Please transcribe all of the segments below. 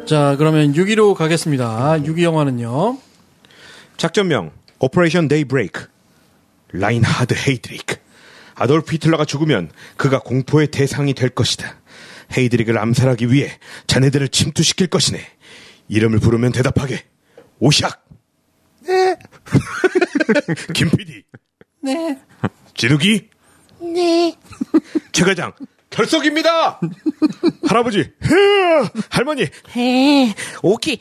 자, 그러면 6위로 가겠습니다. 6위 영화는요. 작전명 오퍼레이션 데이브레이크. 라인하드 헤이드리크. 아돌프 히틀러가 죽으면 그가 공포의 대상이 될 것이다. 헤이드릭을 암살하기 위해 자네들을 침투시킬 것이네. 이름을 부르면 대답하게. 오샥. 네. 김 PD. 네. 진욱이. 네. 최 과장. 결석입니다. 할아버지. 할머니. 오키.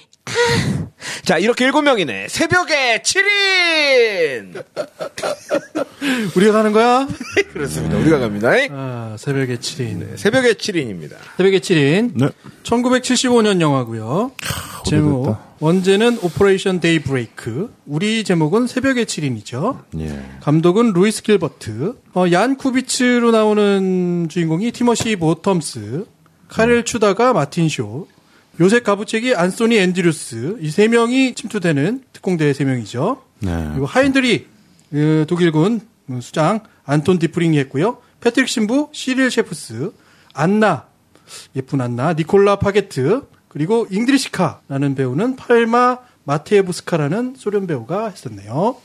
자, 이렇게 7명이네. 새벽에 7인. 우리가 가는 거야? 그렇습니다. 우리가 갑니다. 아, 새벽에 7인. 네, 새벽에 7인입니다. 새벽에 7인. 네. 1975년 영화고요. 제목 원제는 오퍼레이션 데이브레이크. 우리 제목은 새벽의 7인이죠. 예. 감독은 루이스 길버트. 얀 쿠비츠로 나오는 주인공이 티머시 보텀스, 카렐 추다가 마틴 쇼, 요셉 가부책이 안소니 앤드류스. 이 3명이 침투되는 특공대 3명이죠. 네. 그리고 하인드리 독일군 수장 안톤 디프링이 했고요. 패트릭 신부 시릴 셰프스, 안나 예쁜 안나, 니콜라 파게트, 그리고 잉드리시카라는 배우는 팔마 마테예부스카라는 소련 배우가 했었네요.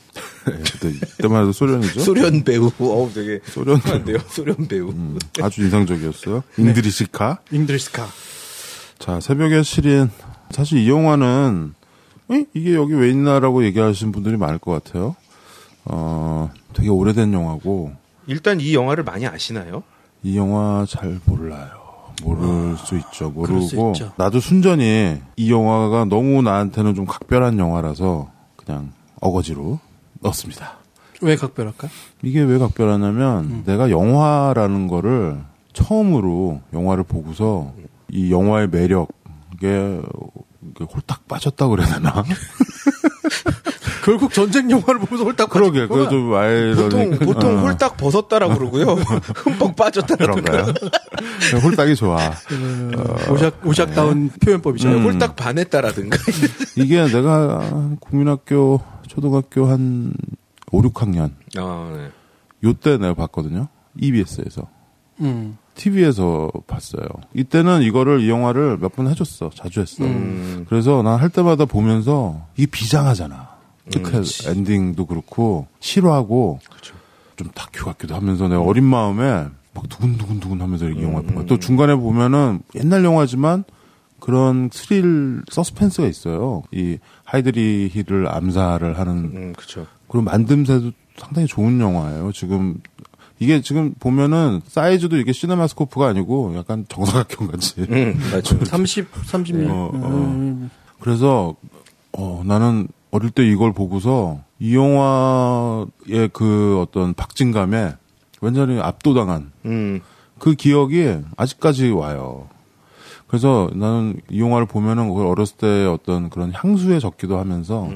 이때만 해도 소련이죠? 소련 배우. 되게 소련인데요. 소련 배우. 아주 인상적이었어요. 잉드리시카. 잉드리시카. 자, 새벽의 시린. 사실 이 영화는 이게 여기 왜 있나라고 얘기하시는 분들이 많을 것 같아요. 되게 오래된 영화고. 일단 이 영화를 많이 아시나요? 이 영화 잘 몰라요. 모를 수 있죠. 모르고. 수 있죠. 나도 순전히 이 영화가 너무 나한테는 좀 각별한 영화라서 그냥 어거지로 넣었습니다. 왜 각별할까? 이게 왜 각별하냐면 내가 영화라는 거를 처음으로 영화를 보고서 이 영화의 매력에 홀딱 빠졌다고 그래야 되나? 결국 전쟁 영화를 보면서 홀딱 그러게, 빠졌구나. 그거 좀 아이러니. 보통 홀딱 벗었다라고 그러고요. 흠뻑 빠졌다라고 그런가요? 홀딱이 좋아. 오샥다운 표현법이죠. 홀딱 반했다라든가. 이게 내가 국민학교, 초등학교 한 5, 6학년. 네. 요때 내가 봤거든요. EBS에서. TV에서 봤어요. 이때는 이 영화를 몇 번 해줬어. 자주 했어. 그래서 난 할 때마다 보면서 이게 비장하잖아. 엔딩도 그렇고 실화하고 그렇죠. 좀 다큐 같기도 하면서 내가 어린 마음에 막 두근두근 하면서 이 영화를 본 거야. 또 중간에 보면은 옛날 영화지만 그런 스릴 서스펜스가 있어요. 이 하이드리히를 암살을 하는 그렇죠. 그런 만듦새도 상당히 좋은 영화예요. 이게 지금 보면은 사이즈도 이게 시네마스코프가 아니고 약간 정사각형 같이. 맞죠. 30mm. 그래서 나는 어릴 때 이걸 보고서 이 영화의 그 어떤 박진감에 완전히 압도당한 그 기억이 아직까지 와요. 그래서 나는 이 영화를 보면은 그걸 어렸을 때 어떤 그런 향수에 적기도 하면서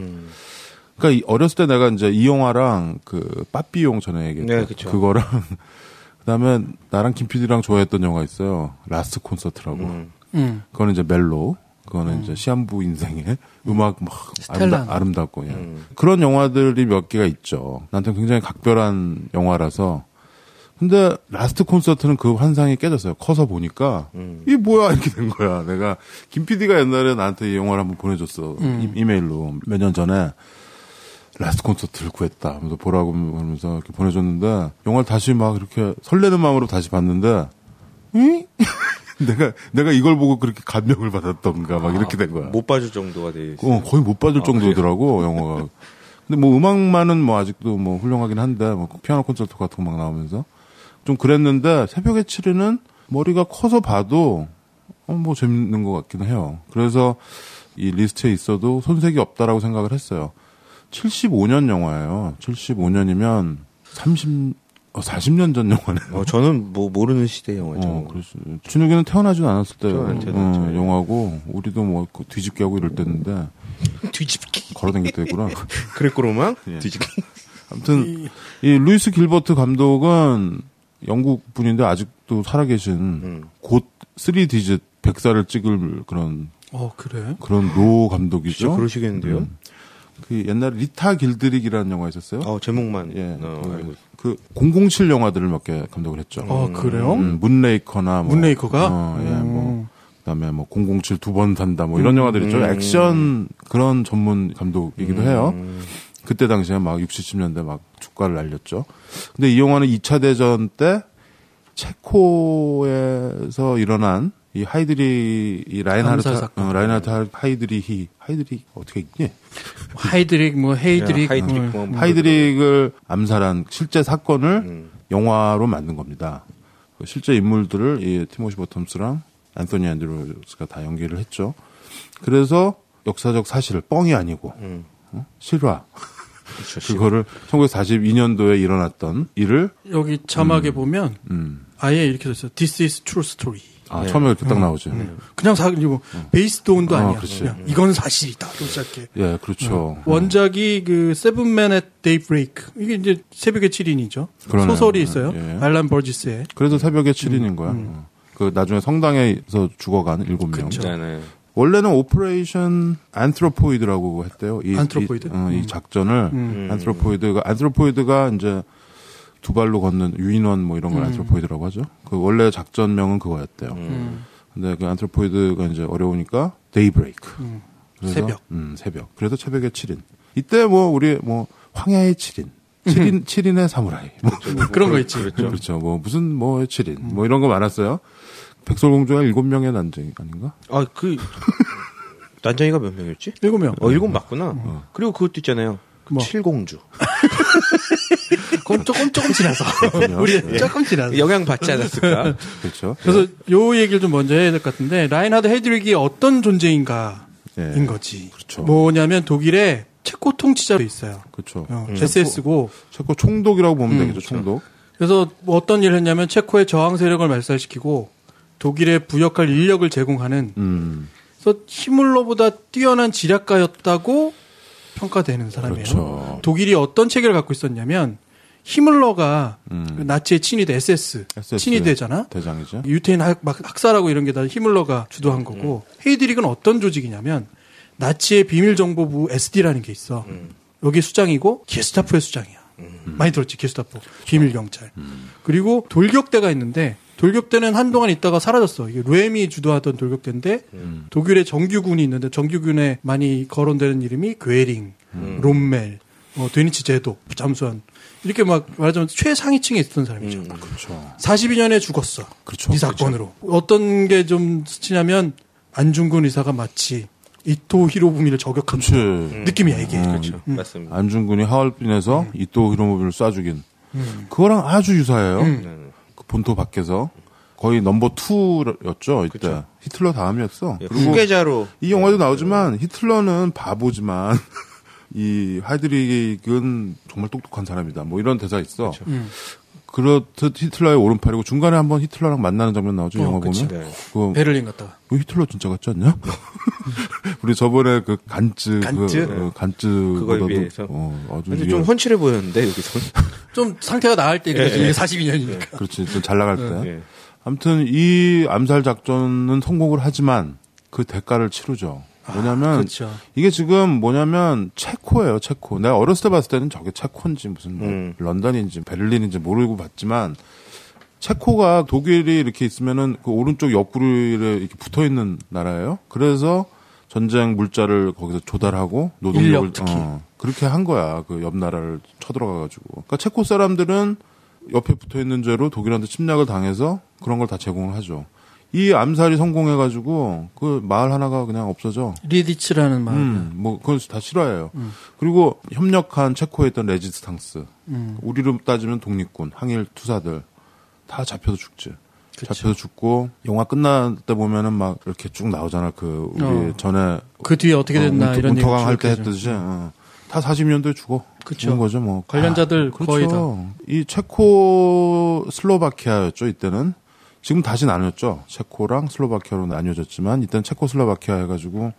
그러니까 어렸을 때 내가 이제 이 영화랑 그 빠삐용 전에 얘기했던 네, 그쵸. 그거랑 그다음에 나랑 김 PD랑 좋아했던 영화 있어요. 라스트 콘서트라고. 그거는 이제 멜로. 그거는 이제 시한부 인생의 음악 막 아름답고 그런 영화들이 몇 개가 있죠. 나한테 굉장히 각별한 영화라서. 근데 라스트 콘서트는 그 환상이 깨졌어요. 커서 보니까 이게 뭐야 이렇게 된 거야. 내가 김 PD가 옛날에 나한테 이 영화를 한번 보내줬어. 이메일로 몇 년 전에. 라스트 콘서트를 구했다 하면서 보라고 하면서 이렇게 보내줬는데 영화를 다시 막 이렇게 설레는 마음으로 다시 봤는데 내가 이걸 보고 그렇게 감명을 받았던가 막 이렇게 된 거야. 못 봐줄 정도가 돼 있어요. 거의 못 봐줄 정도더라고 영화가. 근데 뭐 음악만은 뭐 아직도 뭐 훌륭하긴 한데 뭐 피아노 콘서트 같은 거 막 나오면서 좀 그랬는데 새벽의 7위는 머리가 커서 봐도 뭐 재밌는 것 같긴 해요. 그래서 이 리스트에 있어도 손색이 없다라고 생각을 했어요. 75년 영화예요. 75년이면 40년 전 영화네요. 저는 뭐 모르는 시대 영화죠. 그렇죠. 준욱이는 태어나지도 않았을 때 태어났죠. 영화고 우리도 뭐 뒤집기 하고 이럴 때인데 뒤집기 걸어다닐 때구나. 그랬구로만 예. 뒤집기. 아무튼 이 루이스 길버트 감독은 영국 분인데 아직도 살아계신 곧 3디짓 100살을 찍을 그런 그래? 그런 노 감독이죠. 진짜 그러시겠는데요? 그 옛날에 리타 길드릭이라는 영화 있었어요. 제목만. 알고 그 007 영화들을 몇 개 감독을 했죠. 그래요? 문레이커나 문레이커가? 그다음에 뭐 007 두 번 산다 뭐 이런 영화들 있죠. 액션 그런 전문 감독이기도 해요. 그때 당시에 막 60, 70년대 막 주가를 날렸죠. 근데 이 영화는 2차 대전 때 체코에서 일어난 이 하이드리 이 라인하르트 하이드리히 어떻게 있니? 하이드릭 뭐 헤이드릭 하이드릭을 암살한 실제 사건을 영화로 만든 겁니다. 그 실제 인물들을 이 티모시 버텀스랑 앤서니 앤드루스가 다 연기를 했죠. 그래서 역사적 사실을 뻥이 아니고 실화. 그렇죠, 그거를 1942년도에 일어났던 일을 여기 자막에 보면 아예 이렇게 됐어요. This is true story. 아, 처음에 이렇게 딱 나오죠. 그냥 뭐 베이스드 온도 아니야. 그냥 이건 사실이다. 또 시작해. 예, 그렇죠. 원작이 그 세븐맨 앳 데이브레이크. 이게 이제 새벽의 7인이죠. 그러네요. 소설이 있어요. 예. 알란 버지스의. 그래서 새벽의 7인인 거야. 그 나중에 성당에서 죽어간 7명. 그쵸. 네네. 원래는 오퍼레이션 안트로포이드라고 했대요. 안트로포이드? 이 작전을 안트로포이드가 이제 두 발로 걷는 유인원 뭐 이런 걸 안트로포이드라고 하죠. 그 원래 작전명은 그거였대요. 근데 그 안트로포이드가 이제 어려우니까 데이브레이크. 새벽. 새벽. 그래서 새벽의 7인. 이때 뭐 우리 뭐 황야의 7인. 7인의 사무라이. 뭐 그런 거 있지. 그렇죠. 뭐 무슨 뭐 7인. 뭐 이런 거 많았어요. 백설공주가 7명의 난쟁이 아닌가? 아, 그 난쟁이가 몇 명이었지? 7명. 7 맞구나. 그리고 그것도 있잖아요. 뭐. 칠공주. 그건 조금 지나서. 우리 조금 지나서. 영향 받지 않았을까? 그렇죠. 그래서 요 얘기를 좀 먼저 해야 될 것 같은데 라인하드 헤드릭이 어떤 존재인가인 거지. 그렇죠. 뭐냐면 독일의 체코 통치자로 있어요. 그렇죠. SS고 체코 총독이라고 보면 되겠죠. 총독. 그래서 뭐 어떤 일을 했냐면 체코의 저항 세력을 말살시키고 독일에 부역할 인력을 제공하는 그래서 히물러보다 뛰어난 지략가였다고 평가되는 사람이에요. 그렇죠. 독일이 어떤 체계를 갖고 있었냐면 히물러가 그 나치의 친위대 SS 친위대잖아. 대장이죠. 유태인 학살하고 이런 게 다 히물러가 주도한 거고 헤이드릭은 어떤 조직이냐면 나치의 비밀정보부 SD라는 게 있어. 여기 수장이고 게스타포의 수장이야. 많이 들었지 게스타포 비밀경찰. 그리고 돌격대가 있는데 돌격대는 한동안 있다가 사라졌어. 이게 루엠이 주도하던 돌격대인데 독일의 정규군이 있는데 정규군에 많이 거론되는 이름이 괴링, 롬멜, 데니츠 제도, 잠수한 이렇게 막 말하자면 최상위층에 있었던 사람이죠. 그렇죠. 42년에 죽었어. 그렇죠. 이 사건으로. 어떤 게 좀 스치냐면 안중근 의사가 마치 이토 히로부미를 저격한 느낌이야 이게. 그렇죠. 맞습니다. 안중근이 하얼빈에서 이토 히로부미를 쏴 죽인. 그거랑 아주 유사해요. 그 본토 밖에서 거의 넘버 2였죠 이때. 그쵸. 히틀러 다음이었어. 예, 후계자로. 이 영화도 나오지만 히틀러는 바보지만 이 하이드릭은 정말 똑똑한 사람이다. 뭐 이런 대사 있어. 그렇듯 히틀러의 오른팔이고 중간에 한번 히틀러랑 만나는 장면 나오죠. 영화 그치. 보면. 네. 그 베를린 갔다가. 히틀러 진짜 같지 않냐? 우리 저번에 그 간츠 그거에 비해서 아주 근데 좀 훤칠해 보였는데 여기서 좀 상태가 나을 때 그래서 이게 42년이니까. 그렇지. 좀 잘 나갈 때. 아무튼 이 암살 작전은 성공을 하지만 그 대가를 치르죠. 뭐냐면 그렇죠. 이게 지금 뭐냐면 체코예요. 체코. 내가 어렸을 때 봤을 때는 저게 체코인지 무슨 뭐 런던인지 베를린인지 모르고 봤지만 체코가 독일이 이렇게 있으면은 그 오른쪽 옆구리에 이렇게 붙어 있는 나라예요. 그래서 전쟁 물자를 거기서 조달하고 노동력을 특히. 그렇게 한 거야. 그 옆 나라를 쳐들어가 가지고. 그러니까 체코 사람들은 옆에 붙어 있는 죄로 독일한테 침략을 당해서 그런 걸 다 제공을 하죠. 이 암살이 성공해 가지고 그 마을 하나가 그냥 없어져. 리디츠라는 마을. 뭐 그건 다 싫어해요. 그리고 협력한 체코에 있던 레지스탕스. 우리로 따지면 독립군, 항일 투사들 다 잡혀서 죽지. 그쵸. 잡혀서 죽고 영화 끝날 때 보면은 막 이렇게 쭉 나오잖아. 그 우리 전에 그 뒤에 어떻게 됐나 이런 얘기. 운토강 할 때 했듯이 다 40년도에 죽어. 그쵸. 죽은 거죠, 뭐. 관련자들 거의 다. 이 체코 슬로바키아였죠, 이때는. 지금 다시 나뉘었죠. 체코랑 슬로바키아로 나뉘어졌지만 이때는 체코 슬로바키아 해가지고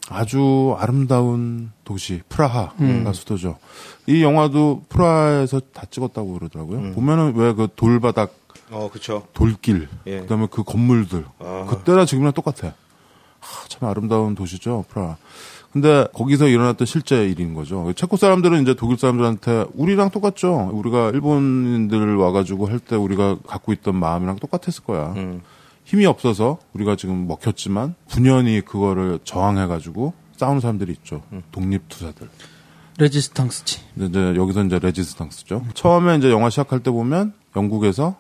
아주 아름다운 도시 프라하가 수도죠. 이 영화도 프라하에서 다 찍었다고 그러더라고요. 보면은 왜 그 돌바닥, 그쵸. 돌길, 예. 그다음에 그 건물들 그때랑 지금이랑 똑같아. 참 아름다운 도시죠, 프라하. 근데 거기서 일어났던 실제 일인 거죠. 체코 사람들은 이제 독일 사람들한테 우리랑 똑같죠. 우리가 일본인들 와가지고 할 때 우리가 갖고 있던 마음이랑 똑같았을 거야. 힘이 없어서 우리가 지금 먹혔지만 분연히 그거를 저항해가지고 싸우는 사람들이 있죠. 독립투사들. 레지스탕스지. 이제 여기서 이제 레지스탕스죠. 처음에 이제 영화 시작할 때 보면 영국에서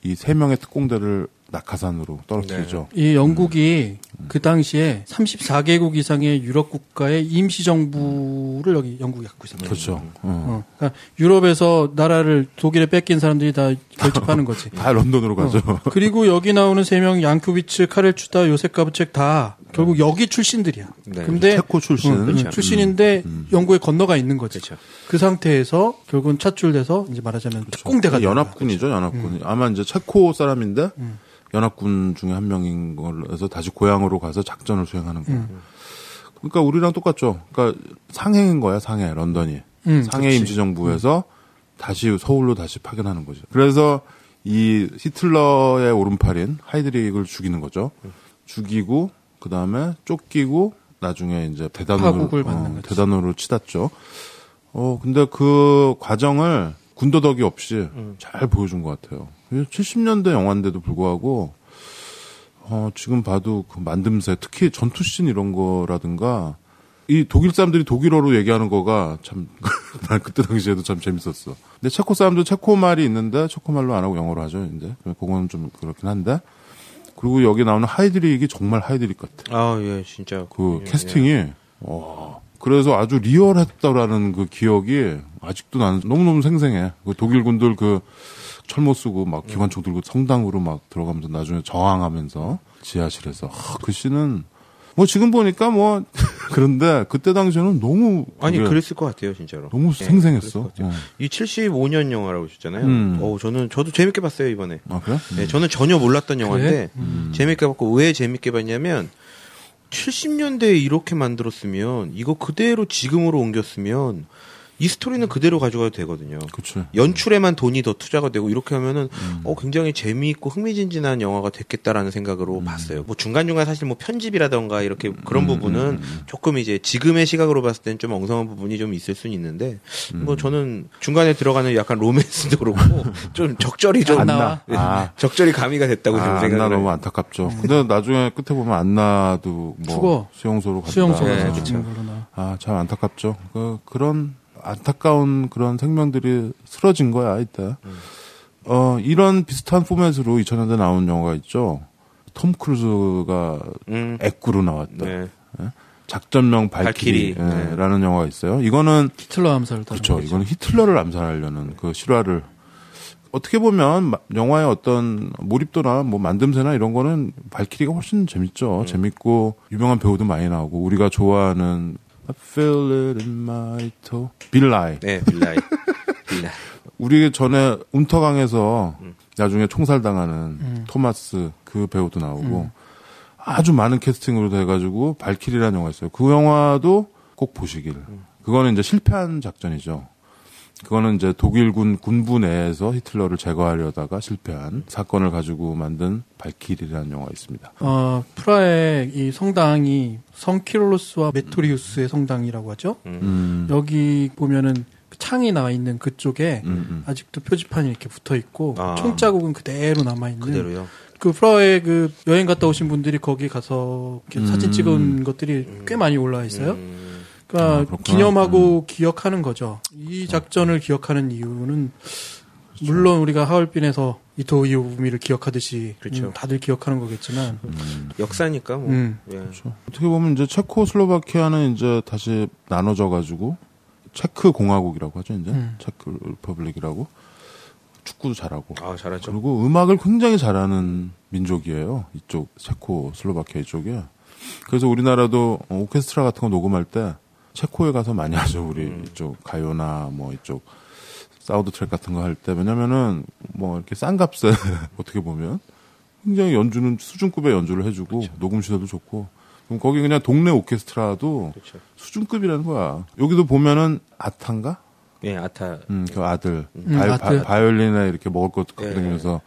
이 3명의 특공대를 낙하산으로 떨어뜨리죠. 이 영국이 그 당시에 34개국 이상의 유럽 국가의 임시정부를 여기 영국이 갖고 있었거든요. 그렇죠. 그러니까 유럽에서 나라를 독일에 뺏긴 사람들이 다 결집하는 거지. 다 런던으로 가죠. 그리고 여기 나오는 3명 양코비츠, 카렐 추다, 요셉 가브책 다 결국 여기 출신들이야. 네. 근데 체코 출신. 출신인데 영국에 건너가 있는 거지. 그렇죠. 그 상태에서 결국은 차출돼서 이제 말하자면 특공대가 연합군이죠, 연합군. 아마 이제 체코 사람인데 연합군 중에 한 명인 걸로 해서 다시 고향으로 가서 작전을 수행하는 거예요. 그러니까 우리랑 똑같죠. 그러니까 상해인 거야, 상해, 런던이. 상해 그치. 임시정부에서 다시 서울로 다시 파견하는 거죠. 그래서 이 히틀러의 오른팔인 하이드리히를 죽이는 거죠. 죽이고 그 다음에 쫓기고 나중에 이제 파국을 받는 거지. 대단으로 치닫죠. 근데 그 과정을 군더더기 없이 잘 보여준 것 같아요. 70년대 영화인데도 불구하고 지금 봐도 그 만듦새, 특히 전투씬 이런 거라든가 이 독일 사람들이 독일어로 얘기하는 거가 참 난 그때 당시에도 참 재밌었어. 근데 체코 사람도 체코 말이 있는데 체코 말로 안 하고 영어로 하죠. 이제 그건 좀 그렇긴 한데. 그리고 여기 나오는 하이드릭이 정말 하이드릭 같아. 아, 예, 진짜. 그 캐스팅이 그래서 아주 리얼했다라는 그 기억이 아직도 나는 너무너무 생생해. 그 독일 군들 그 철모 쓰고 막 기관총 들고 성당으로 막 들어가면서 나중에 저항하면서 지하실에서 그 씬은 뭐 지금 보니까 뭐 그런데 그때 당시에는 너무 아니 그랬을 것 같아요, 진짜로. 너무 생생했어. 이 75년 영화라고 하셨잖아요. 저도 재밌게 봤어요, 이번에. 아, 그래? 네, 저는 전혀 몰랐던 영화인데 그래? 재밌게 봤고 왜 재밌게 봤냐면 70년대에 이렇게 만들었으면 이거 그대로 지금으로 옮겼으면 이 스토리는 그대로 가져가도 되거든요. 그치. 연출에만 돈이 더 투자가 되고 이렇게 하면은 굉장히 재미있고 흥미진진한 영화가 됐겠다라는 생각으로 봤어요. 뭐 중간중간 사실 뭐 편집이라던가 이렇게 그런 부분은 조금 이제 지금의 시각으로 봤을 땐 좀 엉성한 부분이 좀 있을 수는 있는데 뭐 저는 중간에 들어가는 약간 로맨스도 그렇고 좀 적절히 좀 적절히 가미가 됐다고 좀 생각을 안나 해요. 너무 안타깝죠. 근데 나중에 끝에 보면 안나도 뭐 죽어. 수용소로 간다. 수용소 네, 가서 그쵸. 죽는 거구나. 참 안타깝죠. 그런 안타까운 그런 생명들이 쓰러진 거야, 이때. 이런 비슷한 포맷으로 2000년대 나온 영화가 있죠. 톰 크루즈가 액구로 나왔다. 네. 작전명 발키리. 네. 라는 영화가 있어요. 이거는 히틀러 암살을 그렇죠. 이거는 히틀러를 암살하려는 그 실화를 어떻게 보면 영화의 어떤 몰입도나 뭐 만듦새나 이런 거는 발키리가 훨씬 재밌죠. 재밌고 유명한 배우도 많이 나오고 우리가 좋아하는 I feel it in my toe. 빌라이. 네, 빌라이. 우리 전에 운터강에서 나중에 총살당하는 토마스 그 배우도 나오고 아주 많은 캐스팅으로 돼가지고 발키리라는 영화 있어요. 그 영화도 꼭 보시길. 그거는 이제 실패한 작전이죠. 그거는 이제 독일군 군부 내에서 히틀러를 제거하려다가 실패한 사건을 가지고 만든 발키리라는 영화가 있습니다. 프라하의 이 성당이 성키롤로스와 메토리우스의 성당이라고 하죠. 여기 보면은 창이 나와 있는 그쪽에 아직도 표지판이 이렇게 붙어 있고 총자국은 그대로 남아 있는. 그대로요. 그 프라하에 그 여행 갔다 오신 분들이 거기 가서 이렇게 사진 찍은 것들이 꽤 많이 올라와 있어요. 그러니까 기념하고 기억하는 거죠. 이 작전을 기억하는 이유는 물론 우리가 하얼빈에서 이토 이오부미를 기억하듯이 그렇죠. 다들 기억하는 거겠지만 역사니까 뭐. 예. 그렇죠. 어떻게 보면 이제 체코슬로바키아는 이제 다시 나눠져 가지고 체크 공화국이라고 하죠, 이제. 체크 리퍼블릭이라고. 축구도 잘하고. 잘하죠. 그리고 음악을 굉장히 잘하는 민족이에요. 이쪽 체코슬로바키아 이쪽에. 그래서 우리나라도 오케스트라 같은 거 녹음할 때 체코에 가서 많이 하죠. 우리 이쪽 가요나 뭐 이쪽 사우드 트랙 같은 거 할 때. 왜냐면은 뭐 이렇게 싼 값에 어떻게 보면 굉장히 연주는 수준급의 연주를 해주고 그렇죠. 녹음 시설도 좋고. 그럼 거기 그냥 동네 오케스트라도 그렇죠. 수준급이라는 거야. 여기도 보면은 아타인가? 예, 아타. 그 아들. 아들. 바이올린에 이렇게 먹을 것 갖고 다니면서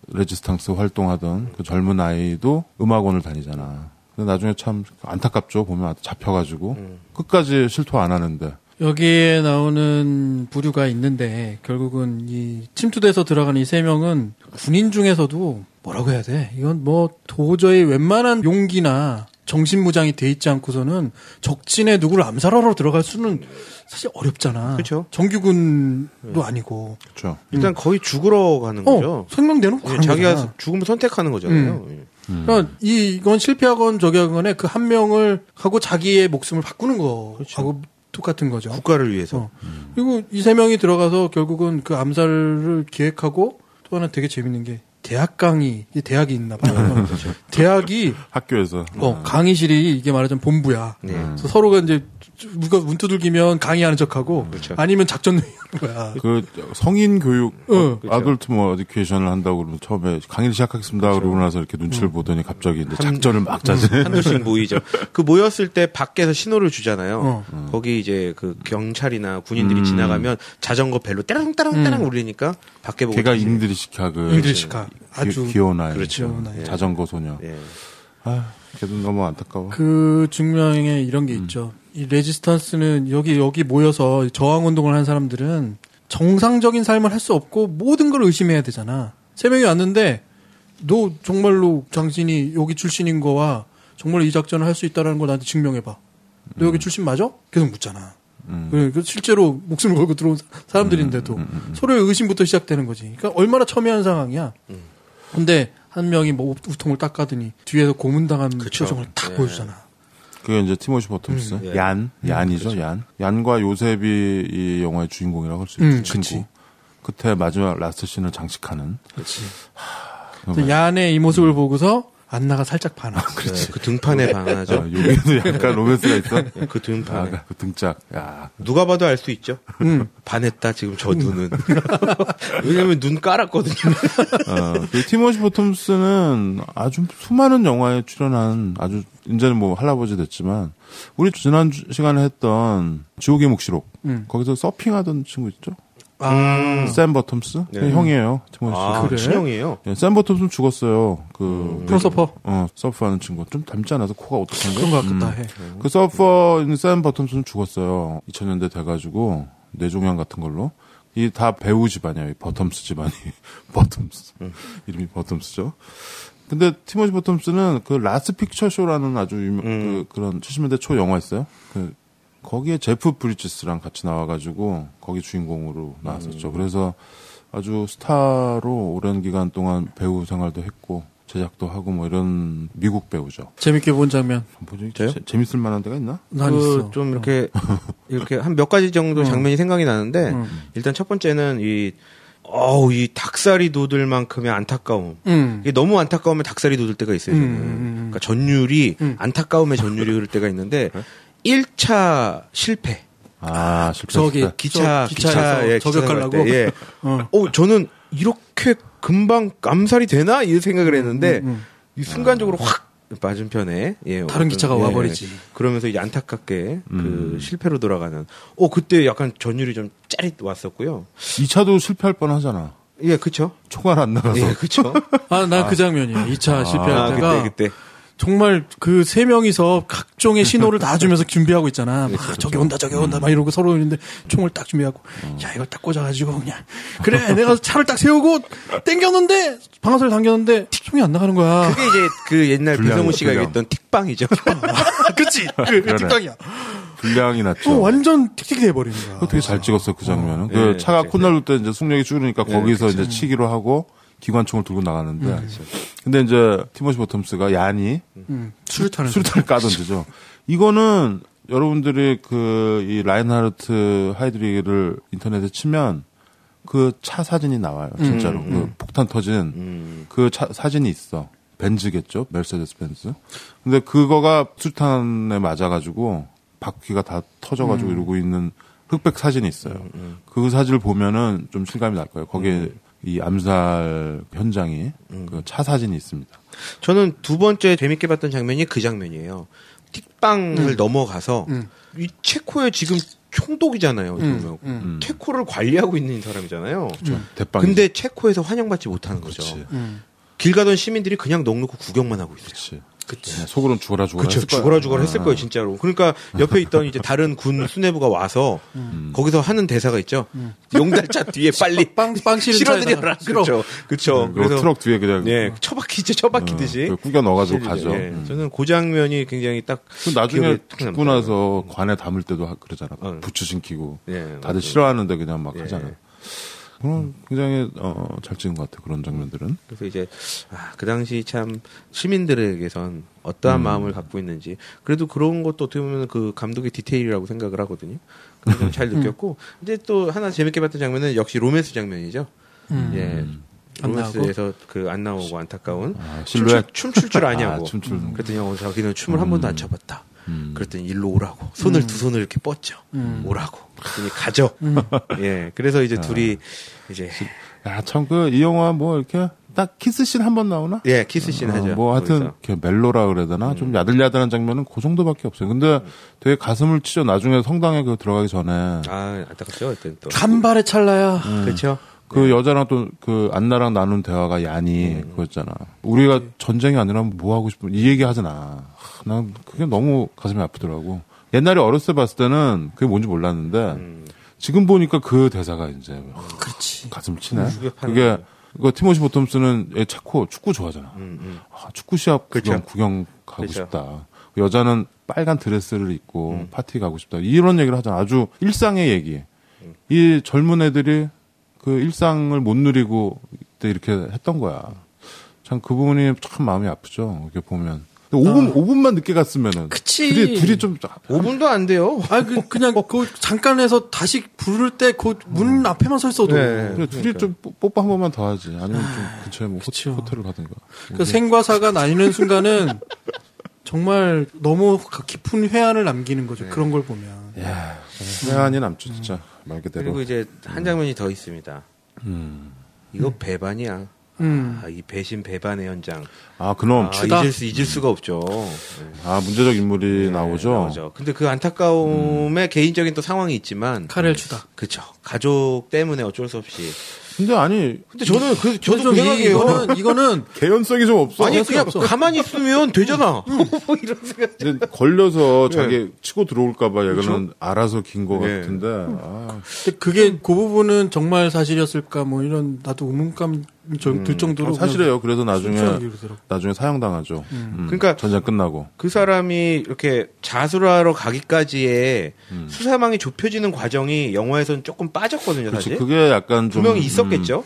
레지스탕스 활동하던 그 젊은 아이도 음악원을 다니잖아. 근데 나중에 참 안타깝죠. 보면 잡혀가지고 끝까지 실토 안 하는데 여기에 나오는 부류가 있는데 결국은 이 침투돼서 들어가는 이 세 명은 군인 중에서도 뭐라고 해야 돼? 이건 뭐 도저히 웬만한 용기나 정신무장이 돼 있지 않고서는 적진에 누구를 암살하러 들어갈 수는 사실 어렵잖아. 그렇죠. 정규군도 아니고. 그렇죠. 일단 거의 죽으러 가는 거죠. 생명 내놓고 가는 자기가 거잖아. 죽음을 선택하는 거잖아요. 그러니까 이건 실패하건 저기 하건에 그 한 명을 하고 자기의 목숨을 바꾸는 거하고 그렇죠. 똑같은 거죠. 국가를 위해서. 그리고 이 세 명이 들어가서 결국은 그 암살을 기획하고 또 하나 되게 재밌는 게 대학 강의, 이 대학이 있나 봐요. 대학이 학교에서. 강의실이 이게 말하자면 본부야. 네. 그래서 서로가 이제 누가 문두들기면 강의하는 척하고 그렇죠. 아니면 작전 회의하는 거야. 그 성인 교육 그렇죠. 아덜트 뭐 에듀케이션을 한다고 그러면 처음에 강의를 시작하겠습니다. 그러고 나서 이렇게 눈치를 보더니 갑자기 이제 작전을 막 짜지. 한두씩 모이죠. 그 모였을 때 밖에서 신호를 주잖아요. 거기 이제 그 경찰이나 군인들이 지나가면 자전거 벨로 따랑따랑 울리니까 밖에 보고. 걔가 잉드리시카그. 잉드리시카. 아주 기어나요. 그렇죠. 자전거 소녀. 예. 아, 걔도 너무 안타까워. 그 증명에 이런 게 있죠. 이 레지스턴스는 여기 모여서 저항 운동을 한 사람들은 정상적인 삶을 할 수 없고 모든 걸 의심해야 되잖아. 세 명이 왔는데 너 정말로 당신이 여기 출신인 거와 정말 이 작전을 할 수 있다라는 걸 나한테 증명해봐. 너 여기 출신 맞아? 계속 묻잖아. 그 실제로 목숨을 걸고 들어온 사람들인데도 서로의 의심부터 시작되는 거지. 그러니까 얼마나 첨예한 상황이야. 근데 한 명이 뭐 우통을 딱 가더니 뒤에서 고문당한 표정을 딱 보여주잖아. 그게 이제 티모시 버텀스. 얀이죠, 얀. 얀과 요셉이 이 영화의 주인공이라고 할 수 있죠. 친구. 끝에 마지막 라스트 씬을 장식하는. 그렇지. 얀의 이 모습을 보고서 안나가 살짝 반하고. 그렇지. 그 등판에 반하죠. 여기도 약간 로맨스가 있어. 그 등판에. 그 등짝. 야. 누가 봐도 알 수 있죠. 반했다 지금 저 눈은. 왜냐면 눈 깔았거든요. 그 티모시 보텀스는 아주 수많은 영화에 출연한 아주 이제는 뭐 할아버지 됐지만 우리 지난 시간에 했던 지옥의 묵시록 거기서 서핑하던 친구 있죠? 샘 버텀스? 네. 형이에요. 티모시. 그래? 친형이에요. 네, 샘 버텀스는 죽었어요. 그 프로서퍼. 서퍼하는 친구. 좀 닮지 않아서 코가 어떡한데? 그런 것 같다 해. 그 서퍼인 샘 버텀스는 죽었어요. 2000년대 돼가지고 뇌종양 같은 걸로. 이 다 배우 집안이에요. 이 버텀스 집안이. 버텀스. 이름이 버텀스죠. 근데 티모시 버텀스는 그 라스트 픽처 쇼라는 아주 그런 70년대 초 영화 있어요. 거기에 제프 브리지스랑 같이 나와가지고 거기 주인공으로 나왔었죠. 그래서 아주 스타로 오랜 기간 동안 배우 생활도 했고 제작도 하고 뭐 이런 미국 배우죠. 재밌게 본 장면. 뭐지? 재밌을 만한 데가 있나? 난 있어. 좀 이렇게 한 몇 가지 정도 장면이 생각이 나는데 일단 첫 번째는 이 닭살이 돋을 만큼의 안타까움. 이게 너무 안타까우면 닭살이 돋을 때가 있어요. 저는. 그러니까 전율이 안타까움의 전율이 흐를 때가 있는데 1차 실패. 저기 기차에 저격하려고. 예. 저는 이렇게 금방 암살이 되나 이 생각을 했는데 이 순간적으로 확 맞은편에 다른 기차가 와버리지. 그러면서 이제 안타깝게 그 실패로 돌아가는. 그때 약간 전율이 좀 짜릿 왔었고요. 2차도 실패할 뻔하잖아. 예, 그쵸. 총알 안 나가서. 예, 그쵸. 난 그 장면이야. 2차 실패할 때가. 그때. 정말 그 세 명이서 각종의 신호를 다 주면서 준비하고 있잖아. 막 저기 온다 막 이러고 서로 있는데 총을 딱 준비하고 야 이걸 딱 꽂아가지고 그냥 그래 내가 차를 딱 세우고 땡겼는데 방아쇠를 당겼는데 총이 안 나가는 거야. 그게 이제 그 옛날 배성우 씨가 얘기했던 틱방이죠. 그치? 그 틱방이야. 불량이 났죠. 완전 틱틱 돼버리는 거야. 되게 잘 찍었어 그 장면은. 그 차가 콧날릴 때 이제 속력이 줄으니까 거기서 이제 치기로 하고. 기관총을 들고 나가는데, 근데 이제 티모시 버텀스가 얀이 수류탄을 까던지죠. 이거는 여러분들이 이 라인하르트 하이드리히를 인터넷에 치면 그 차 사진이 나와요. 진짜로 그 폭탄 터진 그 차 사진이 있어. 벤츠겠죠, 메르세데스 벤츠. 근데 그거가 수류탄에 맞아가지고 바퀴가 다 터져가지고 이러고 있는 흑백 사진이 있어요. 그 사진을 보면은 좀 실감이 날 거예요. 거기에 이 암살 현장이 그 차 사진이 있습니다. 저는 두 번째 재밌게 봤던 장면이 그 장면이에요. 틱방을 넘어가서 이 체코의 지금 총독이잖아요. 체코를 관리하고 있는 사람이잖아요. 대빵이지. 근데 체코에서 환영받지 못하는 거죠. 길 가던 시민들이 그냥 넋놓고 구경만 하고 있어요. 그치. 그치. 속으로는 죽어라 그쵸, 했을 거야. 죽어라 죽어라 했을 거예요, 진짜로. 그러니까 옆에 있던 이제 다른 군 수뇌부가 와서 거기서 하는 대사가 있죠. 용달차 뒤에 빨리 빵 실어드려라. 그렇죠. 그렇죠. 그래서 트럭 뒤에 그냥 예, 처박히듯이 꾸겨 넣어가지고 가죠. 예. 저는 그 장면이 굉장히 딱 나중에 죽고 나서 관에 담을 때도 그러잖아. 부추 신기고 다들 싫어하는데 그냥 막 하잖아요. 굉장히 잘 찍은 것 같아요. 그런 장면들은. 그래서 이제 그 당시 참 시민들에게선 어떠한 마음을 갖고 있는지 그래도 그런 것도 어떻게 보면 그 감독의 디테일이라고 생각을 하거든요. 그래서 잘 느꼈고 이제 또 하나 재밌게 봤던 장면은 역시 로맨스 장면이죠. 예. 로맨스에서 그 안 나오고 안타까운 실루엣 춤출 줄 아냐고. 춤출. 자기는 춤을 한 번도 안 춰봤다. 그랬더니 일로 오라고. 두 손을 이렇게 뻗죠. 오라고. 그랬더니 가죠. 예. 그래서 이제 둘이 이제. 야, 참, 이 영화 뭐 이렇게 딱 키스씬 한 번 나오나? 예, 키스씬 하죠. 뭐 하여튼, 멜로라 그래야 되나? 좀 야들야들한 장면은 그 정도밖에 없어요. 근데 되게 가슴을 치죠. 나중에 성당에 들어가기 전에. 안타깝죠. 그때는 또. 간발의 찰나야. 그렇죠. 그 여자랑 또 안나랑 나눈 대화가 얀이 그거였잖아. 우리가 전쟁이 아니라면 뭐 하고 싶은 이 얘기 하잖아. 난 그게 너무 가슴이 아프더라고. 옛날에 어렸을 때 봤을 때는 그게 뭔지 몰랐는데 지금 보니까 그 대사가 이제 그렇지. 가슴 치네. 그게 티모시 보텀스는 애 착고 축구 좋아하잖아. 축구 시합 구경 가고 그렇죠. 싶다. 여자는 빨간 드레스를 입고 파티 가고 싶다. 이런 얘기를 하잖아. 아주 일상의 얘기. 이 젊은 애들이 그 일상을 못 누리고 그때 이렇게 했던 거야. 참 그 부분이 참 마음이 아프죠. 이렇게 보면. 5분만 늦게 갔으면은. 그치. 둘이 좀. 5분도 안 돼요. 그냥 잠깐 해서 다시 부를 때 그 문 앞에만 서 있어도. 네. 그래, 둘이 좀 뽀뽀 한 번만 더 하지. 아니면 좀 근처에 뭐 호텔을 가든가. 그 생과 사가 나뉘는 순간은 정말 너무 깊은 회한을 남기는 거죠. 그런 걸 보면. 야, 회한이 남죠, 진짜. 말 그대로. 그리고 이제 한 장면이 더 있습니다. 이거 배반이야. 이 배신 배반의 현장. 그놈. 잊을 수가 없죠. 문제적 인물이 나오죠. 근데 그 안타까움에 개인적인 또 상황이 있지만. 카렐 추다. 그쵸. 가족 때문에 어쩔 수 없이. 근데 저도 그 생각이에요. 이거는 개연성이 좀 없어. 아니, 그냥 가만히 있으면 되잖아. 뭐 이런 생각. 걸려서 자기 치고 들어올까봐 얘는 그렇죠? 알아서 긴 것 같은데. 그게 그 부분은 정말 사실이었을까 뭐 이런 나도 의문감 들 정도로. 사실이에요. 그래서 나중에 사형당하죠. 그러니까 전쟁 끝나고. 그 사람이 이렇게 자수하러 가기까지의 수사망이 좁혀지는 과정이 영화에서는 조금 빠졌거든요, 사실. 그게 약간 좀. 분명히 있었겠죠.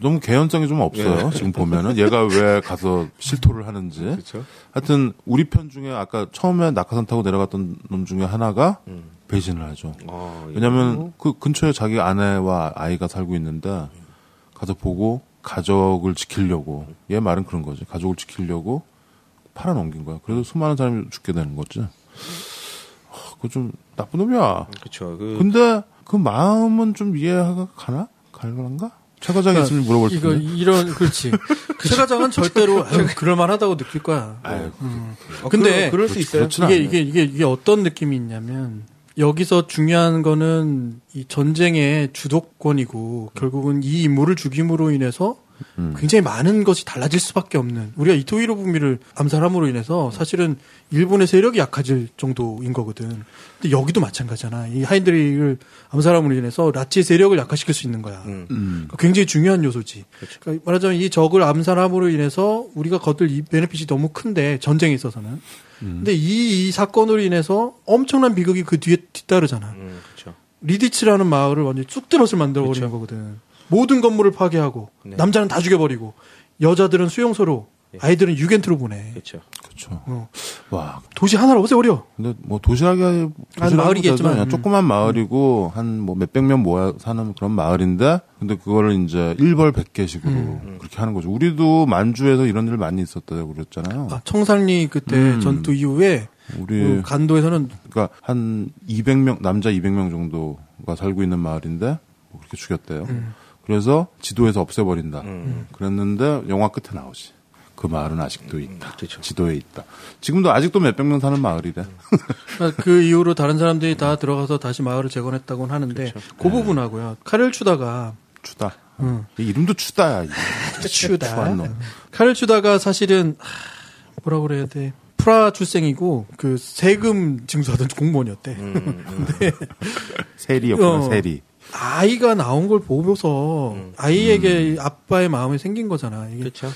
너무 개연성이 좀 없어요. 지금 보면은 얘가 왜 가서 실토를 하는지. 그렇죠. 하여튼 우리 편 중에 아까 처음에 낙하산 타고 내려갔던 놈 중에 하나가 배신을 하죠. 왜냐하면 그 근처에 자기 아내와 아이가 살고 있는데 가서 보고 가족을 지키려고 얘 말은 그런 거지. 가족을 지키려고 팔아넘긴 거야. 그래서 수많은 사람이 죽게 되는 거지. 그거 좀 나쁜 놈이야. 그렇죠. 근데 그 마음은 좀 이해가 갈만한가? 최 과장이 있으면 물어볼 텐데. 그렇지. 최 과장은 절대로 그럴만하다고 느낄 거야. 근데 그럴 수 있어요. 이게 어떤 느낌이 있냐면 여기서 중요한 거는 이 전쟁의 주도권이고 결국은 이 인물을 죽임으로 인해서 굉장히 많은 것이 달라질 수밖에 없는 우리가 이토 히로부미를 암살함으로 인해서 사실은 일본의 세력이 약해질 정도인 거거든. 근데 여기도 마찬가지잖아. 이 하인드릭을 암살함으로 인해서 라치의 세력을 약화시킬 수 있는 거야. 굉장히 중요한 요소지. 그렇죠. 그러니까 말하자면 이 적을 암살함으로 인해서 우리가 거둘 이 베네핏이 너무 큰데 전쟁에 있어서는. 근데 이 사건으로 인해서 엄청난 비극이 그 뒤에 뒤따르잖아. 그렇죠. 리디츠라는 마을을 완전히 쑥대밭을 만들어버리는 거거든. 모든 건물을 파괴하고 남자는 다 죽여버리고 여자들은 수용소로 아이들은 유겐트로 보내. 그렇죠. 와, 도시 하나를 없애버려. 근데 뭐 도시락이 마을이겠지만 조그만 마을이고 한 뭐 몇백 명 모여 사는 그런 마을인데 근데 그거를 이제 일벌 100개씩으로 그렇게 하는 거죠. 우리도 만주에서 이런 일 많이 있었다고 그랬잖아요. 청산리 그때 전투 이후에 우리 간도에서는 그러니까 한 200명 남자 200명 정도가 살고 있는 마을인데 뭐 그렇게 죽였대요. 그래서 지도에서 없애버린다. 그랬는데 영화 끝에 나오지. 그 마을은 아직도 있다. 그렇죠. 지도에 있다. 지금도 아직도 몇백 명 사는 마을이래. 그 이후로 다른 사람들이 다 들어가서 다시 마을을 재건했다고는 하는데 그렇죠. 그 부분하고요. 카렐 추다가 이름도 추다야. 추다. 카렐 추다가 사실은 뭐라고 그래야 돼. 프라 출생이고 그 세금 징수하던 공무원이었대. 근데 세리였구나. 세리. 아이가 나온 걸 보고서 아이에게 아빠의 마음이 생긴 거잖아. 이게 그렇죠.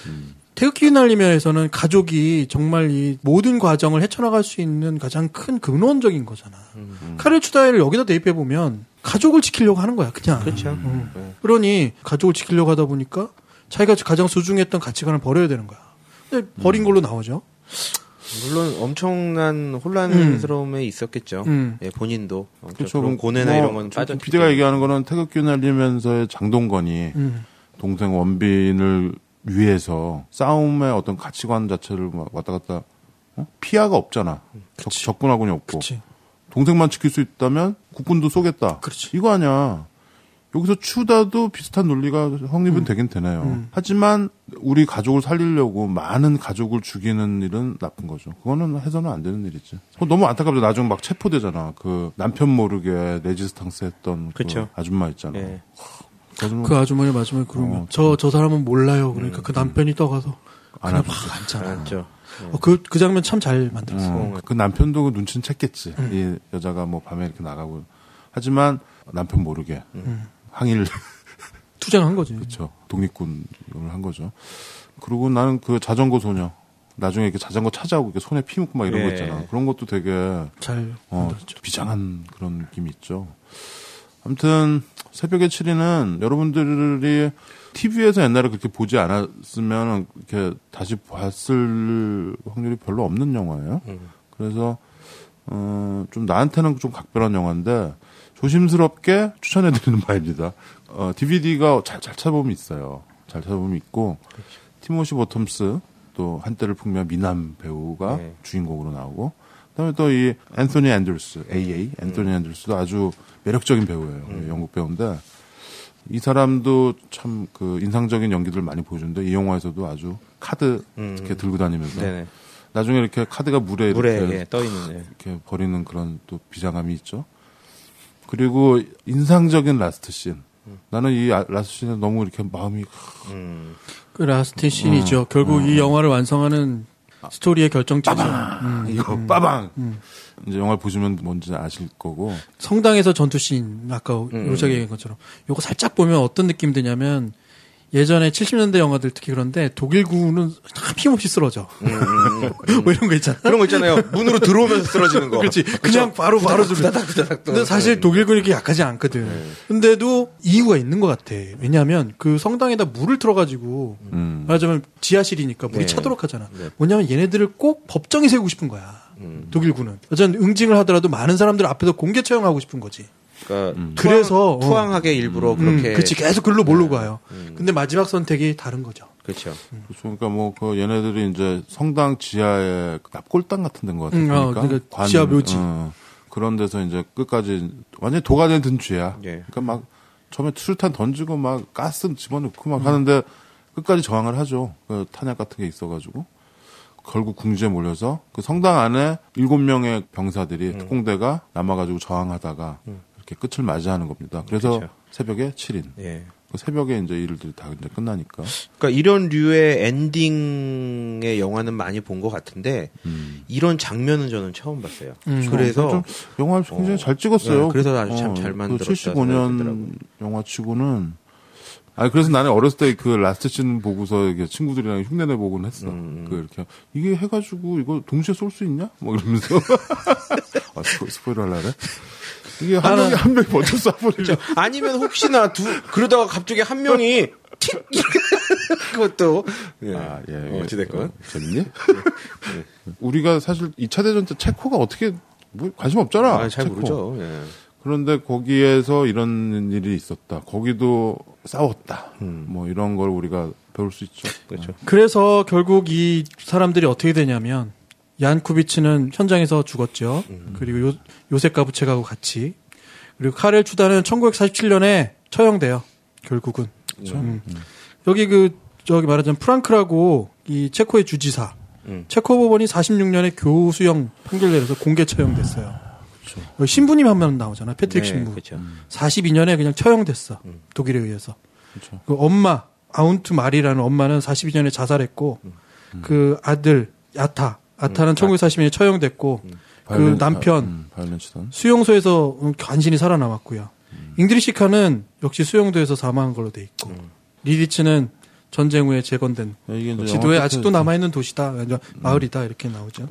태극기 휘날리면에서는 가족이 정말 이 모든 과정을 헤쳐나갈 수 있는 가장 큰 근원적인 거잖아. 카렐 추다이를 여기다 대입해 보면 가족을 지키려고 하는 거야, 그냥. 그렇죠. 그러니 가족을 지키려고 하다 보니까 자기가 가장 소중했던 가치관을 버려야 되는 거야. 근데 버린 걸로 나오죠. 물론 엄청난 혼란스러움에 있었겠죠. 예, 본인도 그렇죠. 그런 고뇌나 이런 건 빠졌기 비대가 때문에. 얘기하는 거는 태극기 날리면서의 장동건이 동생 원빈을 위해서 싸움의 어떤 가치관 자체를 막 왔다 갔다 피하가 없잖아. 적군하고는 없고. 그치. 동생만 지킬 수 있다면 국군도 쏘겠다. 그렇지. 이거 아니야. 여기서 추다도 비슷한 논리가 성립은 되긴 되네요. 하지만 우리 가족을 살리려고 많은 가족을 죽이는 일은 나쁜 거죠. 그거는 해서는 안 되는 일이지. 너무 안타깝죠. 나중에 막 체포되잖아. 그 남편 모르게 레지스탕스 했던 그쵸. 그 아줌마 있잖아. 예. 그 아주머니 마지막에 그러면 저 사람은 몰라요. 그러니까 그 남편이 떠가서 그냥 막 앉잖아. 맞죠. 그 장면 참 잘 만들었어. 그 남편도 그 눈치는 챘겠지. 이 여자가 뭐 밤에 이렇게 나가고. 하지만 남편 모르게 항의를 투쟁한 거지. 그렇죠. 독립군을 한 거죠. 그리고 나는 그 자전거 소녀 나중에 이렇게 자전거 찾아오고 이렇게 손에 피 묻고 막 이런 거 있잖아. 그런 것도 되게 잘 만들었죠. 비장한 그런 느낌이 있죠. 아무튼 새벽의 7위는 여러분들이 TV에서 옛날에 그렇게 보지 않았으면 이렇게 다시 봤을 확률이 별로 없는 영화예요. 그래서 좀 나한테는 좀 각별한 영화인데 조심스럽게 추천해드리는 바입니다. DVD가 잘 찾아보면 있어요. 잘 찾아보면 있고 티모시 버텀스 또 한때를 풍미한 미남 배우가 주인공으로 나오고 그다음에 또 이 앤소니 앤더스 앤소니 앤더스도 아주 매력적인 배우예요. 영국 배우인데 이 사람도 참 그 인상적인 연기들을 많이 보여주는데 이 영화에서도 아주 카드 이렇게 들고 다니면서 네네. 나중에 이렇게 카드가 물에 이렇게 떠 있는 이렇게 버리는 그런 또 비장함이 있죠. 그리고 인상적인 라스트 씬. 나는 이 라스트 씬에 너무 이렇게 마음이 그 라스트 씬이죠. 결국 이 영화를 완성하는 스토리의 결정체죠. 이거 빠방. 이제 영화를 보시면 뭔지 아실 거고. 성당에서 전투 씬 아까 요작에 얘기한 것처럼 요거 살짝 보면 어떤 느낌 드냐면 예전에 70년대 영화들 특히 그런데 독일군은 힘없이 쓰러져. 뭐 이런 거 있잖아. 그런 거 있잖아요. 문으로 들어오면서 쓰러지는 거. 그렇지. 그냥 바로 좀. 근데 사실 독일군이 이렇게 약하지 않거든. 근데도 이유가 있는 것 같아. 왜냐하면 그 성당에다 물을 틀어가지고 말하자면 지하실이니까 물이 차도록 하잖아. 뭐냐면 얘네들을 꼭 법정에 세우고 싶은 거야. 독일군은. 어쨌든 응징을 하더라도 많은 사람들 앞에서 공개 처형하고 싶은 거지. 그러니까 그래서 투항하게 일부러 그렇게. 그렇지. 계속 글로 몰고 가요. 근데 마지막 선택이 다른 거죠. 그렇죠. 그러니까 뭐 그 얘네들이 이제 성당 지하에 납골당 같은 데인 것 같아요. 그러니까 지하 묘지. 그런 데서 이제 끝까지 완전히 도가 된 죄야. 예. 그러니까 막 처음에 수류탄 던지고 막 가스 집어넣고 막 하는데 끝까지 저항을 하죠. 그 탄약 같은 게 있어가지고. 결국 궁지에 몰려서 그 성당 안에 7명의 병사들이 특공대가 남아가지고 저항하다가 이렇게 끝을 맞이하는 겁니다. 그래서 그렇죠. 새벽에 7인. 예. 그 새벽에 이제 일들이 다 이제 끝나니까. 그러니까 이런 류의 엔딩의 영화는 많이 본 것 같은데 이런 장면은 저는 처음 봤어요. 그래서 좀 영화를 굉장히 잘 찍었어요. 네, 그래서 아주 참 잘 만들었다. 그 75년 영화치고는. 아니 그래서 나는 어렸을 때 그 라스트 씬 보고서 이게 친구들이랑 흉내내 보곤 했어. 그 이렇게 이게 해가지고 이거 동시에 쏠 수 있냐? 뭐 이러면서. 아, 스포일러 하려래? 이게 한 명이 먼저 쏴버리죠. 아니면 혹시나 그러다가 갑자기 한 명이 틱 그것도 예. 아, 예. 어찌됐건 재밌니? 우리가 사실 2차 대전 때 체코가 어떻게 뭐 관심 없잖아. 잘 체코. 모르죠. 예. 그런데 거기에서 이런 일이 있었다. 거기도 싸웠다. 뭐 이런 걸 우리가 배울 수 있죠. 그렇죠. 그래서 결국 이 사람들이 어떻게 되냐면 얀쿠비츠는 현장에서 죽었죠. 그리고 요셉 가부체가하고 같이. 그리고 카렐 추다는 1947년에 처형돼요. 결국은. 그렇죠. 여기 저기 말하자면 프랑크라고 이 체코의 주지사. 체코 법원이 46년에 교수형 판결 내려서 공개 처형됐어요. 그렇죠. 여기 신부님 한 명 나오잖아. 패트릭 신부. 그렇죠. 42년에 그냥 처형됐어. 독일에 의해서. 그렇죠. 그 엄마 아운트 마리라는 엄마는 42년에 자살했고 그 아들 아타는 1940년에 처형됐고 그 남편 수용소에서 간신히 살아남았고요. 잉드리시카는 역시 수용소에서 사망한 걸로 돼 있고 리디츠는 전쟁 후에 재건된 지도에 아직도 남아있는 도시다, 마을이다 이렇게 나오죠.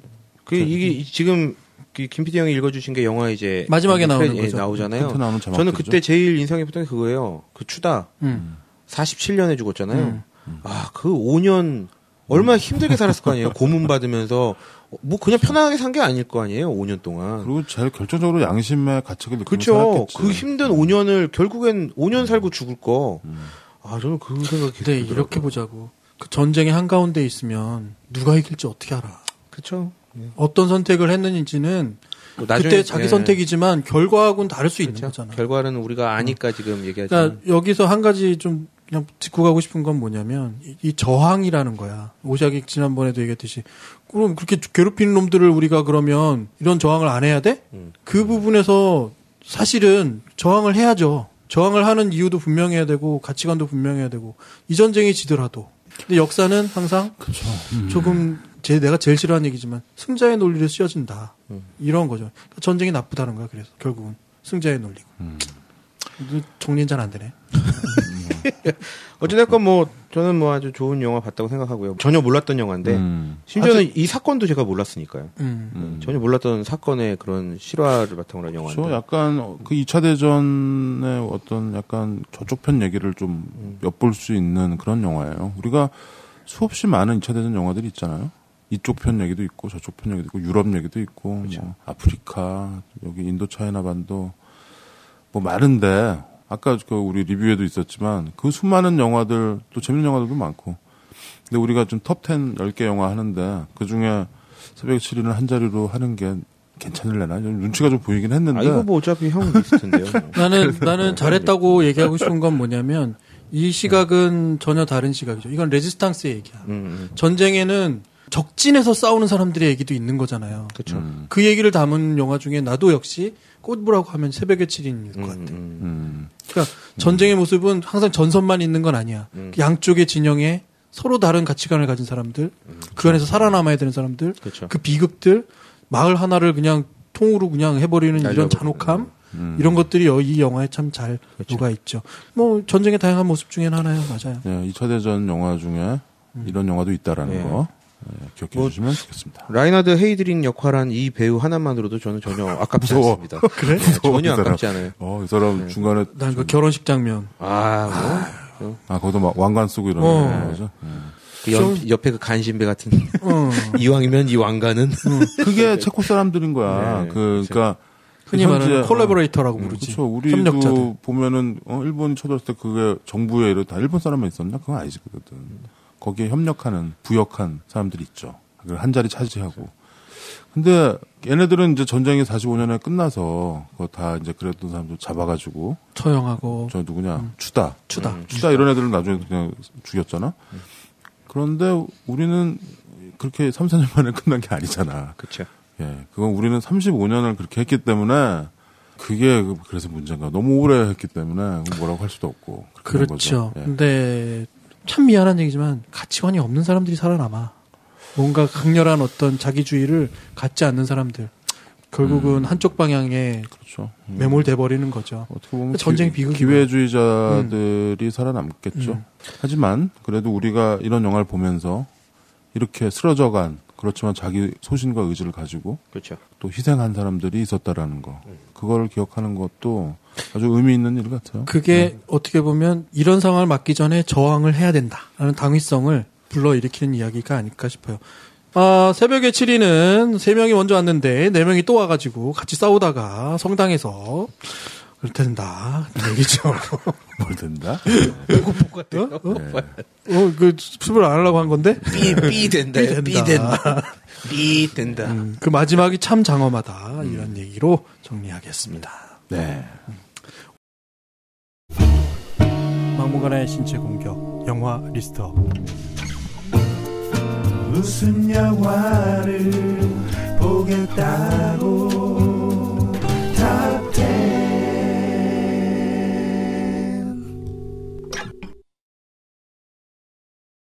이게 지금 김 PD 형이 읽어주신 게 영화 이제 마지막에 나오는 거죠. 나오잖아요. 저는 그때 제일 인상 깊었던 게 그거예요. 그 추다 47년에 죽었잖아요. 그 5년 얼마나 힘들게 살았을 거 아니에요. 고문 받으면서 뭐 그냥 편안하게 산 게 아닐 거 아니에요. 5년 동안. 그리고 제일 결정적으로 양심의 가책을 느끼면서 그렇죠. 살았겠지. 그 힘든 5년을 결국엔 5년 살고 죽을 거. 저는 그 생각이 근데 이렇게 보자고. 그 전쟁의 한가운데 있으면 누가 이길지 어떻게 알아. 그렇죠. 어떤 선택을 했는지는 그때 자기 선택이지만 결과하고는 다를 수 있는 거잖아. 결과는 우리가 아니까 지금 얘기하죠. 그러니까 여기서 한 가지 좀 그냥 짚고 가고 싶은 건 뭐냐면 이 저항이라는 거야. 오작이 지난번에도 얘기했듯이 그럼 그렇게 괴롭히는 놈들을 우리가 그러면 이런 저항을 안 해야 돼? 그 부분에서 사실은 저항을 해야죠. 저항을 하는 이유도 분명해야 되고 가치관도 분명해야 되고 이 전쟁이 지더라도. 근데 역사는 항상 조금 내가 제일 싫어하는 얘기지만 승자의 논리를 씌워준다. 이런 거죠. 전쟁이 나쁘다는 거야. 그래서 결국은 승자의 논리고. 정리는 잘 안 되네. 어찌됐건 저는 아주 좋은 영화 봤다고 생각하고요. 전혀 몰랐던 영화인데 심지어는 이 사건도 제가 몰랐으니까요. 전혀 몰랐던 사건의 그런 실화를 바탕으로 한 영화인데. 저 약간 그 2차 대전의 어떤 약간 저쪽 편 얘기를 좀 엿볼 수 있는 그런 영화예요. 우리가 수없이 많은 2차 대전 영화들이 있잖아요. 이쪽 편 얘기도 있고 저쪽 편 얘기도 있고 유럽 얘기도 있고 그렇죠. 아프리카 여기 인도 차이나 반도 많은데 아까 우리 리뷰에도 있었지만 그 수많은 영화들 또 재밌는 영화들도 많고 근데 우리가 좀 톱 10, 10개 영화 하는데 그중에 새벽 7일은 한 자리로 하는 게 괜찮을래나? 좀 눈치가 좀 보이긴 했는데 이거 어차피 형 리스트인데요. 나는 잘했다고 얘기하고 싶은 건 뭐냐면 이 시각은 전혀 다른 시각이죠. 이건 레지스탕스의 얘기야. 전쟁에는 적진에서 싸우는 사람들의 얘기도 있는 거잖아요. 그렇죠. 그 얘기를 담은 영화 중에 나도 역시 꽂으라고 하면 새벽의 7인일 것 같아. 그러니까 전쟁의 모습은 항상 전선만 있는 건 아니야. 양쪽의 진영에 서로 다른 가치관을 가진 사람들, 그 안에서 살아남아야 되는 사람들, 그렇죠. 그 비극들, 마을 하나를 그냥 통으로 그냥 해버리는 이런 잔혹함, 이런 것들이 이 영화에 참 잘 녹아 있죠. 전쟁의 다양한 모습 중에 하나예요, 맞아요. 네, 2차 대전 영화 중에 이런 영화도 있다라는 거. 기억해 주시면 좋겠습니다. 라이나드 헤이드링 역할한 이 배우 하나만으로도 저는 전혀 아깝지 않습니다. 그래? 전혀 아깝지 않아요. 이 사람 중간에 난 그 결혼식 장면. 거기도 막 왕관 쓰고 이러는 거죠. 옆에 그 간신배 같은 이왕이면 이 왕관은 그게 체코 사람들인 거야. 네, 그러니까 흔히 말하는 콜라보레이터라고 부르지. 그렇죠. 우리도 협력자들. 보면은 일본이 쳐들었을 때 그게 정부에 다 일본 사람만 있었나? 그건 아니지 거든. 거기에 협력하는, 부역한 사람들이 있죠. 그걸 한 자리 차지하고. 근데 얘네들은 이제 전쟁이 45년에 끝나서 그거 다 이제 그랬던 사람들 잡아가지고 처형하고. 저 누구냐? 추다 추다 이런 애들은 나중에 그냥 죽였잖아. 그런데 우리는 그렇게 3, 4년 만에 끝난 게 아니잖아. 그렇죠. 그건 우리는 35년을 그렇게 했기 때문에 그게 그래서 문제인가. 너무 오래 했기 때문에 뭐라고 할 수도 없고. 그렇죠. 근데 참 미안한 얘기지만 가치관이 없는 사람들이 살아남아. 뭔가 강렬한 어떤 자기주의를 갖지 않는 사람들. 결국은 한쪽 방향에 그렇죠. 매몰돼 버리는 거죠. 어떻게 보면 전쟁 비극 기회주의자들이 살아남겠죠. 하지만 그래도 우리가 이런 영화를 보면서 이렇게 쓰러져간 그렇지만 자기 소신과 의지를 가지고 그렇죠. 또 희생한 사람들이 있었다라는 거. 그걸 기억하는 것도 아주 의미 있는 일 같아요. 그게 어떻게 보면 이런 상황을 맞기 전에 저항을 해야 된다라는 당위성을 불러일으키는 이야기가 아닐까 싶어요. 새벽의 7위는 3명이 먼저 왔는데 4명이 또 와가지고 같이 싸우다가 성당에서 그럴 된다. 얘기죠. 뭘 된다? 보고 같아요. 그 수습을 안 하려고 한 건데? 삐 된다. 삐 된다. 그 마지막이 참 장엄하다. 이런 얘기로 정리하겠습니다. 네. 막무가내의 신체 공격 영화 리스트업. 무슨 영화를 보겠다고 다